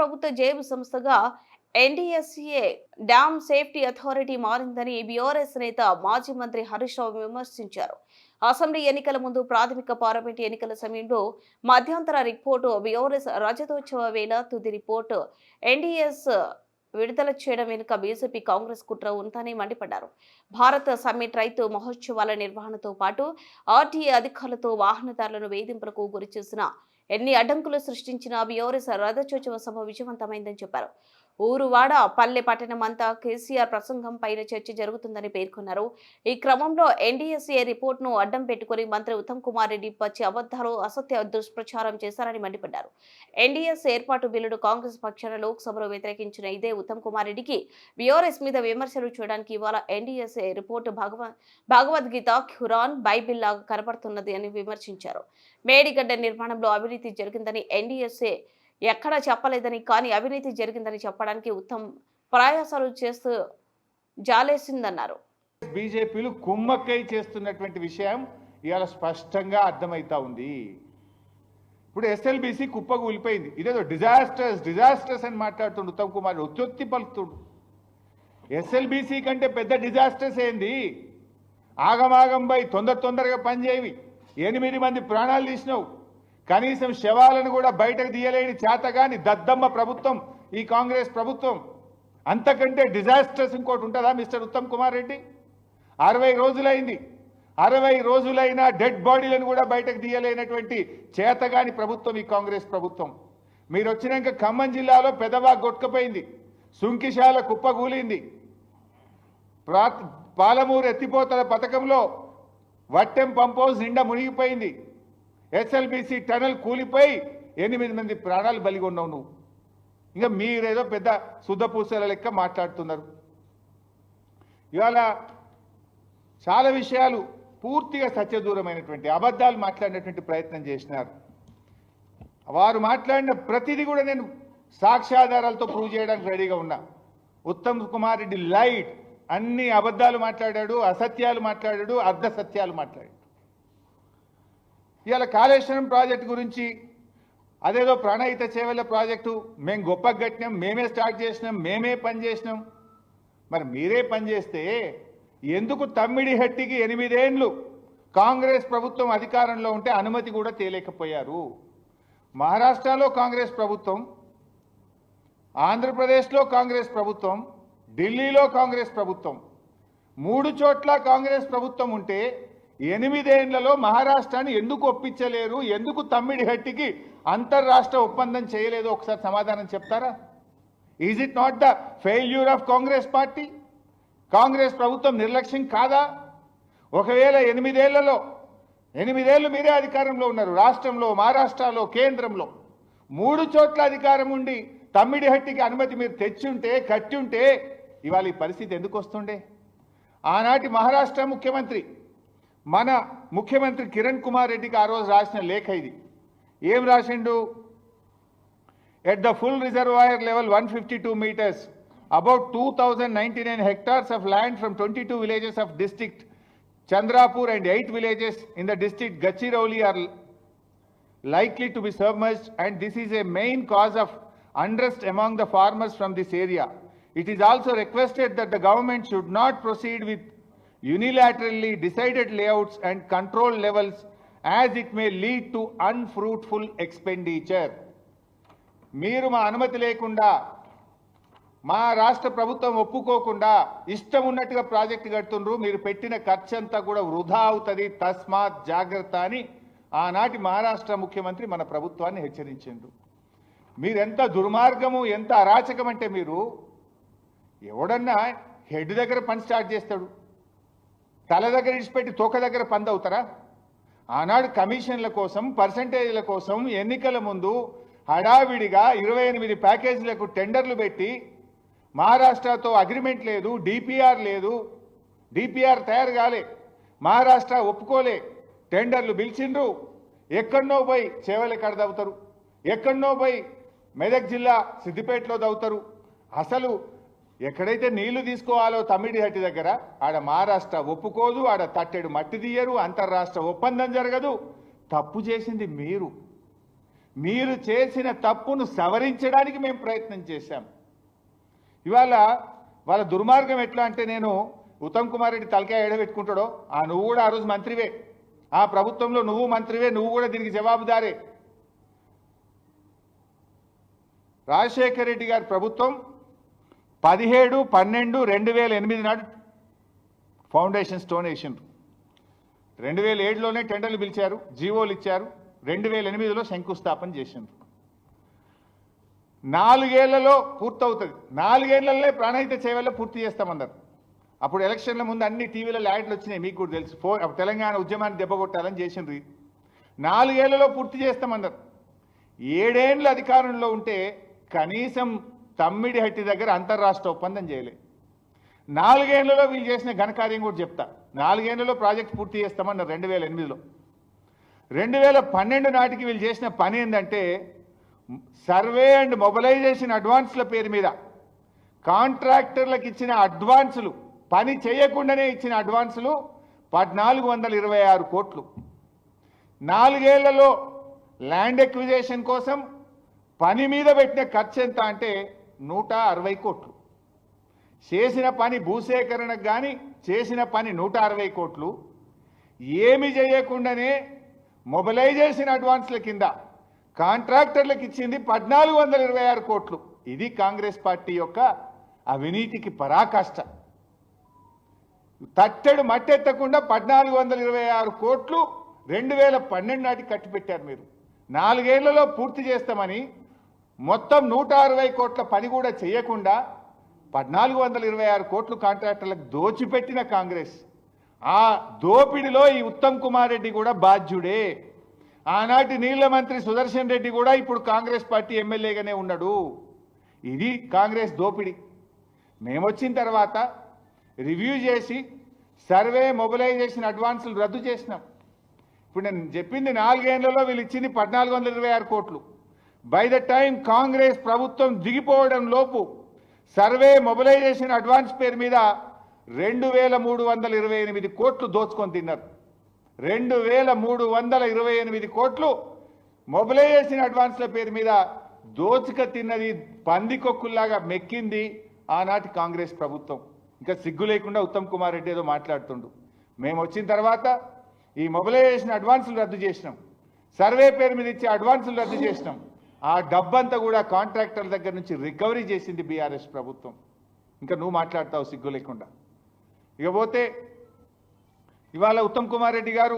ప్రభుత్వ జేబు సంస్థగా ఎన్డీఎస్ఏ డ్యామ్ సేఫ్టీ అథారిటీ మారిందని బీఆర్ఎస్ నేత మాజీ మంత్రి హరీష్ రావు విమర్శించారు. అసెంబ్లీ ఎన్నికల ముందు ప్రాథమిక పార్లమెంటు ఎన్నికల సమయంలో మధ్యంతర రిపోర్టు బీఆర్ఎస్ రజతోత్సవ వేళ తుది రిపోర్టు ఎన్డీఎస్ విడుదల చేయడం వెనుక బీజేపీ కాంగ్రెస్ కుట్ర ఉందని మండిపడ్డారు. భారత సమ్మిట్ రైతు మహోత్సవాల నిర్వహణతో పాటు ఆర్టీఏ అధికారులతో వాహనదారులను వేధింపులకు గురిచేసిన ఎన్ని అడ్డంకులు సృష్టించినా బీఆర్ఎస్ రథోత్సవ సభ విజయవంతమైందని చెప్పారు. ఊరువాడ పల్లె పట్టణమంతా కేసీఆర్ ప్రసంగం పైన చర్చ జరుగుతుందని పేర్కొన్నారు. ఈ క్రమంలో ఎన్డీఎస్ఏ రిపోర్టును అడ్డం పెట్టుకుని మంత్రి ఉత్తమ్ కుమార్ రెడ్డి పచ్చి అబద్ధాలు, అసత్య దుష్ప్రచారం చేశారని మండిపడ్డారు. ఎన్డీఎస్ ఏర్పాటు బిల్లును కాంగ్రెస్ పక్షాన లోక్సభలో వ్యతిరేకించిన ఇదే ఉత్తమ్ కుమార్ రెడ్డికి బీఆర్ఎస్ మీద విమర్శలు చేయడానికి ఇవాళ NDSA report Bhagavad Gita, Quran, Bible లాగా కనబడుతున్నది అని విమర్శించారు. మేడిగడ్డ నిర్మాణంలో అవినీతి జరిగిందని ఎన్డీఎస్ఏ ఎక్కడా చెప్పలేదని, కానీ అవినీతి జరిగిందని చెప్పడానికి ఉత్తమ్ ప్రయాసాలు చేస్తూ జాలేసిందన్నారు. బీజేపీలు కుమ్మక్కై చేస్తున్నటువంటి విషయం ఇవాళ స్పష్టంగా అర్థమవుతా ఉంది. ఇప్పుడు ఎస్ఎల్బీసీ కుప్పకూలిపోయింది. ఇదేదో డిజాస్టర్స్ అని మాట్లాడుతుండు ఉత్తమ్ కుమార్, ఒత్తి పలుకుతుండు. ఎస్ఎల్బీసీ కంటే పెద్ద డిజాస్టర్స్ ఏంది? ఆగమాగం పోయి తొందరగా పనిచేయవి. 8 మంది ప్రాణాలు తీసినావు. కనీసం శవాలను కూడా బయటకు తీయలేని చేతగాని దద్దమ్మ ప్రభుత్వం ఈ కాంగ్రెస్ ప్రభుత్వం. అంతకంటే డిజాస్టర్స్ ఇంకోటి ఉంటుందా మిస్టర్ ఉత్తమ్ కుమార్ రెడ్డి? 60 రోజులైంది. 60 రోజులైనా డెడ్ బాడీలను కూడా బయటకు తీయలేనటువంటి చేతగాని ప్రభుత్వం ఈ కాంగ్రెస్ ప్రభుత్వం. మీరు వచ్చినాక ఖమ్మం జిల్లాలో పెదవాగ్ కొట్టుకుపోయింది, సుంకిశాల కుప్పగూలింది, పాలమూరు ఎత్తిపోతల పథకంలో వట్టెం పంప్ హౌస్ నిండా మునిగిపోయింది, ఎస్ఎల్బీసీ టనల్ కూలిపోయి 8 మంది ప్రాణాలు బలిగొన్నావు నువ్వు. ఇంకా మీరేదో పెద్ద శుద్ధపూసల లెక్క మాట్లాడుతున్నారు. ఇవాళ చాలా విషయాలు పూర్తిగా సత్యదూరమైనటువంటి అబద్ధాలు మాట్లాడినటువంటి ప్రయత్నం చేసినారు. వారు మాట్లాడిన ప్రతిదీ కూడా నేను సాక్ష్యాధారాలతో ప్రూవ్ చేయడానికి రెడీగా ఉన్నా. ఉత్తమ్ కుమార్ రెడ్డి లైట్ అన్ని అబద్ధాలు మాట్లాడాడు, అసత్యాలు మాట్లాడాడు, అర్ధ సత్యాలు మాట్లాడాడు. ఇవాళ కాళేశ్వరం ప్రాజెక్టు గురించి అదేదో ప్రాణహిత చేవెళ్ల ప్రాజెక్టు మేము గొప్పగా కట్టినాం, మేమే స్టార్ట్ చేసినాం, మేమే పని చేసినాం. మరి మీరే పని చేస్తే ఎందుకు తమ్మిడిహట్టికి 8 ఏళ్ళు కాంగ్రెస్ ప్రభుత్వం అధికారంలో ఉంటే అనుమతి కూడా తేలేకపోయారు? మహారాష్ట్రలో కాంగ్రెస్ ప్రభుత్వం, ఆంధ్రప్రదేశ్లో కాంగ్రెస్ ప్రభుత్వం, ఢిల్లీలో కాంగ్రెస్ ప్రభుత్వం, 3 చోట్ల కాంగ్రెస్ ప్రభుత్వం ఉంటే 8 ఏళ్లలో మహారాష్ట్రాన్ని ఎందుకు ఒప్పించలేరు? ఎందుకు తమ్మిడిహట్టికి అంతర్రాష్ట్ర ఒప్పందం చేయలేదు? ఒకసారి సమాధానం చెప్తారా? Is it not the failure of Congress party? Congress ప్రభుత్వం నిర్లక్ష్యం కాదా? ఒకవేళ 8 ఏళ్లలో 8 ఏళ్ళు మీరే అధికారంలో ఉన్నారు, రాష్ట్రంలో, మహారాష్ట్రలో, కేంద్రంలో 3 చోట్ల అధికారం ఉండి తమ్మిడిహట్టికి అనుమతి మీరు తెచ్చుంటే, కట్టి ఉంటే ఇవాళ ఈ పరిస్థితి ఎందుకు వస్తుండే? ఆనాటి మహారాష్ట్ర ముఖ్యమంత్రి మన ముఖ్యమంత్రి కిరణ్ కుమార్ రెడ్డికి ఆ రోజు రాసిన లేఖ ఇది. ఏం రాసిండు? At the full reservoir level 152 meters, about 2099 hectares of land from 22 villages of district Chandrapur and 8 villages in the district Gachirauli are likely to be submerged, and this is a main cause of unrest among the farmers from this area. It is also requested that the government should not proceed with unilaterally decided layouts and control levels, as it may lead to unfruitful expenditure. మీరు మా అనుమతి లేకుండా, మా రాష్ట్ర ప్రభుత్వం ఒప్పుకోకుండా ఇష్టం ఉన్నట్టుగా ప్రాజెక్టు కడుతుండ్రు, మీరు పెట్టిన ఖర్చంతా కూడా వృధా అవుతుంది, తస్మాత్ జాగ్రత్త అని ఆనాటి మహారాష్ట్ర ముఖ్యమంత్రి మన ప్రభుత్వాన్ని హెచ్చరించిండ్రు. మీరెంత దుర్మార్గము, ఎంత అరాచకం అంటే, మీరు ఎవడన్నా హెడ్ దగ్గర పని స్టార్ట్ చేస్తాడు, తల దగ్గర ఇచ్చిపెట్టి తోక దగ్గర పంది అవుతారా? ఆనాడు కమిషన్ల కోసం, పర్సంటేజ్ల కోసం ఎన్నికల ముందు హడావిడిగా 28 ప్యాకేజీలకు టెండర్లు పెట్టి, మహారాష్ట్రతో అగ్రిమెంట్ లేదు, డిపిఆర్ లేదు, డిపిఆర్ తయారు కాలే, మహారాష్ట్ర ఒప్పుకోలే, టెండర్లు పిలిచిండ్రు. ఎక్కడనో పోయి చేవల కాడ దవుతారు, ఎక్కడనో పోయి మెదక్ జిల్లా సిద్దిపేటలో దవుతారు. అసలు ఎక్కడైతే నీళ్లు తీసుకోవాలో తమ్మిడిహట్టి దగ్గర ఆడ మహారాష్ట్ర ఒప్పుకోదు, ఆడ తట్టెడు మట్టి తీయరు, అంతర్రాష్ట్ర ఒప్పందం జరగదు. తప్పు చేసింది మీరు. మీరు చేసిన తప్పును సవరించడానికి మేము ప్రయత్నం చేశాం. ఇవాళ వాళ్ళ దుర్మార్గం ఎట్లా అంటే, నేను ఉత్తమ్ కుమార్ రెడ్డి తలకాయ ఎడబెట్టుకుంటాడో, నువ్వు కూడా ఆ రోజు మంత్రివే, ఆ ప్రభుత్వంలో నువ్వు మంత్రివే, నువ్వు కూడా దీనికి జవాబుదారే. రాజశేఖర రెడ్డి గారి ప్రభుత్వం 17/12/2008 నాడు ఫౌండేషన్ స్టోన్ వేసిండ్రు. 2007లోనే టెండర్లు పిలిచారు, జీవోలు ఇచ్చారు, 2008లో శంకుస్థాపన చేసిండ్రు. 4 ఏళ్లలో పూర్తవుతుంది. 4 ఏళ్లలోనే ప్రాణహిత సేవల్లో పూర్తి చేస్తామన్నారు. అప్పుడు ఎలక్షన్ల ముందు అన్ని టీవీలలో యాడ్లు వచ్చినాయి, మీకు కూడా తెలుసు. తెలంగాణ ఉద్యమాన్ని దెబ్బకొట్టాలని చేసిండ్రు. 4 ఏళ్లలో పూర్తి చేస్తామన్నారు. 7 ఏళ్ళు అధికారంలో ఉంటే కనీసం తమ్మిడిహట్టి దగ్గర అంతర్రాష్ట్ర ఒప్పందం చేయలే. 4 ఏళ్లలో వీళ్ళు చేసిన ఘనకార్యం కూడా చెప్తా. 4 ఏళ్లలో ప్రాజెక్ట్ పూర్తి చేస్తామన్నారు 2008లో. 2012 నాటికి వీళ్ళు చేసిన పని ఏంటంటే, సర్వే అండ్ మొబిలైజేషన్ అడ్వాన్స్ల పేరు మీద కాంట్రాక్టర్లకు ఇచ్చిన అడ్వాన్సులు, పని చేయకుండానే ఇచ్చిన అడ్వాన్సులు 1426 కోట్లు. 4 ఏళ్లలో ల్యాండ్ ఎక్విజేషన్ కోసం పని మీద పెట్టిన ఖర్చు ఎంత అంటే 160 కోట్లు. చేసిన పని భూసేకరణకు కానీ చేసిన పని 160 కోట్లు. ఏమి చేయకుండానే మొబిలైజేషన్ అడ్వాన్స్ల కింద కాంట్రాక్టర్లకు ఇచ్చింది 1426 కోట్లు. ఇది కాంగ్రెస్ పార్టీ యొక్క అవినీతికి పరాకాష్ట. తట్టెడు మట్టెత్తకుండా 1426 కోట్లు 2012 నాటికి కట్టిపెట్టారు మీరు. 4 ఏళ్లలో పూర్తి చేస్తామని మొత్తం 160 కోట్ల పని కూడా చేయకుండా 1426 కోట్లు కాంట్రాక్టర్లకు దోచిపెట్టిన కాంగ్రెస్. ఆ దోపిడిలో ఈ ఉత్తమ్ కుమార్ రెడ్డి కూడా బాధ్యుడే. ఆనాటి నీళ్ల మంత్రి సుదర్శన్ రెడ్డి కూడా ఇప్పుడు కాంగ్రెస్ పార్టీ ఎమ్మెల్యేగానే ఉన్నాడు. ఇది కాంగ్రెస్ దోపిడి. మేమొచ్చిన తర్వాత రివ్యూ చేసి సర్వే మొబిలైజేషన్ అడ్వాన్సులు రద్దు చేసినాం. ఇప్పుడు నేను చెప్పింది 4 ఏళ్లలో వీళ్ళు ఇచ్చింది 1426 కోట్లు. బై ద టైం కాంగ్రెస్ ప్రభుత్వం దిగిపోవడం లోపు సర్వే మొబిలైజేషన్ అడ్వాన్స్ పేరు మీద 2328 కోట్లు దోచుకొని తిన్నారు. 2328 కోట్లు మొబిలైజేషన్ అడ్వాన్స్ల పేరు మీద దోచుక తిన్నది, పందికొక్కుల్లాగా మెక్కింది ఆనాటి కాంగ్రెస్ ప్రభుత్వం. ఇంకా సిగ్గు లేకుండా ఉత్తమ్ కుమార్ రెడ్డి ఏదో మాట్లాడుతుండు. మేము వచ్చిన తర్వాత ఈ మొబిలైజేషన్ అడ్వాన్సులు రద్దు చేసినాం, సర్వే పేరు మీద ఇచ్చే అడ్వాన్సులు రద్దు చేసినాం. ఆ డబ్బంతా కూడా కాంట్రాక్టర్ల దగ్గర నుంచి రికవరీ చేసింది బీఆర్ఎస్ ప్రభుత్వం. ఇంకా నువ్వు మాట్లాడతావు సిగ్గు లేకుండా. ఇకపోతే ఇవాళ ఉత్తమ్ కుమార్ రెడ్డి గారు